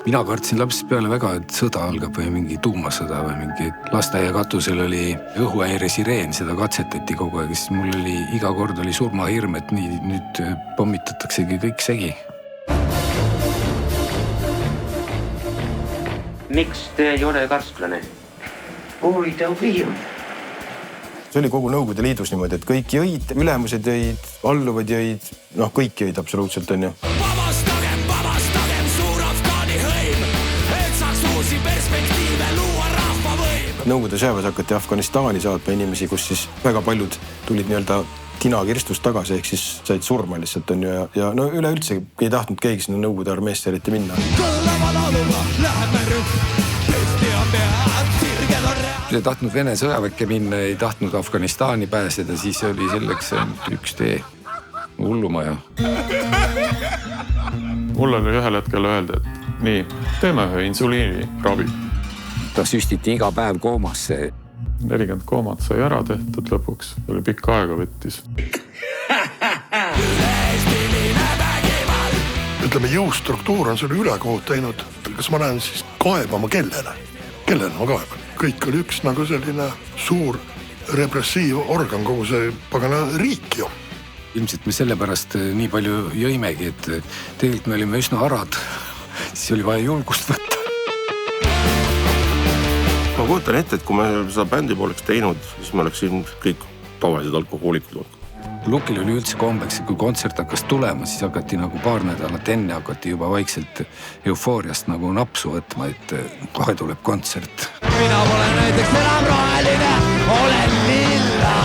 Mina kartsin lapsest peale väga, et sõda algab või mingi tuumasõda või mingi lasteaia katusel oli õhuhäire sireen, seda katsetati kogu aeg, siis mul oli iga kord oli surmahirm, et nüüd pommitataksegi kõik segi. Miks te ei ole karsklane? Uurida viim. See oli kogu Nõukogude Liidus niimoodi, et kõik jõid, ülemused jõid, alluvad jõid, kõik jõid absoluutselt, on ju. Vabastagem suur Afgaani hõim, et saaks uusi perspektiive luua rahva võim. Nõukogude sõjaväes hakati Afganistani saatma inimesi, kus siis väga paljud tulid nii-öelda tinakirstust tagasi, ehk siis said surma lihtsalt, on ju, ja no üleüldse ei tahtnud keegi sinna Nõukogude armeesse eriti minna. Kõllava lauluga läheme rühm, püsti on pead, sirged on rea. Ei tahtnud Vene sõjaväkke minna, ei tahtnud Afganistani pääseda, siis oli selleks üks tee, hullumaja. Mul oli ühel hetkel öelda, et nii, teeme ühe insuliini ravi. Ta süstiti iga päev koomasse. 40 koomat sai ära tehtud lõpuks, oli pikka aega võttis. Ütleme, jõustruktuur on selle ülekohut teinud. Kas ma näen siis kaebama kellele? Kellele ma kaeban? Kõik oli üks nagu selline suur repressiivorgan, kogu see pagana riik ju. Ilmselt me sellepärast nii palju jõimegi, et tegelikult me olime üsna arad. Siis oli vaja julgust võtta. Ma kujutan ette, et kui me seda bändi poleks teinud, siis me oleksin kõik tavalised alkohoolikud olnud. Lukil oli üldse kombeks, kui kontsert hakkas tulema, siis hakati nagu paar nädalat enne hakati juba vaikselt eufooriast nagu napsu võtma, et kohe tuleb kontsert. Mina pole näiteks enam roheline, olen lilla.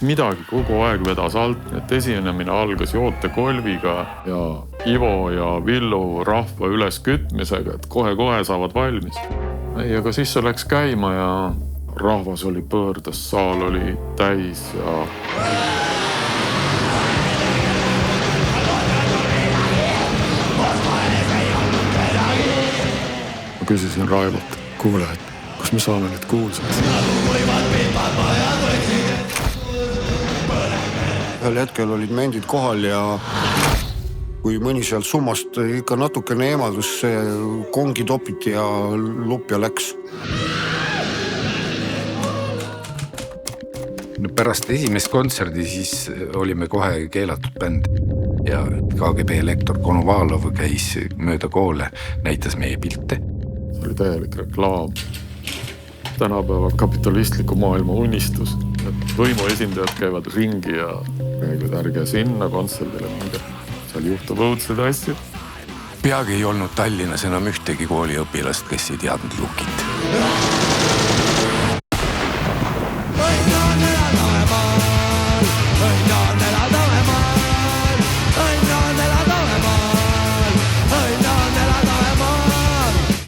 Midagi kogu aeg vedas alt, et esinemine algas jootekolviga ja Ivo ja Villu rahva üles kütmisega, et kohe-kohe saavad valmis. Aga siis see läks käima ja rahvas oli pöördes, saal oli täis ja... Ma küsisin Raivolt, kuule, et kas me saame nüüd kuulsaks? Ühel hetkel olid mendid kohal ja kui mõni sealt summast ikka natukene eemaldus, see kongi topiti ja lupja läks. Pärast esimest kontserdi siis olime kohe keelatud bänd ja KGB lektor Konovalov käis mööda koole, näitas meie pilte. See oli täielik reklaam. Tänapäeva kapitalistliku maailma unistus, et võimu esindajad käivad ringi ja räägivad, ärge sinna kontserdile minge. Seal juhtub õudseid asju. Peagi ei olnud Tallinnas enam ühtegi kooliõpilast, kes ei teadnud Lukit.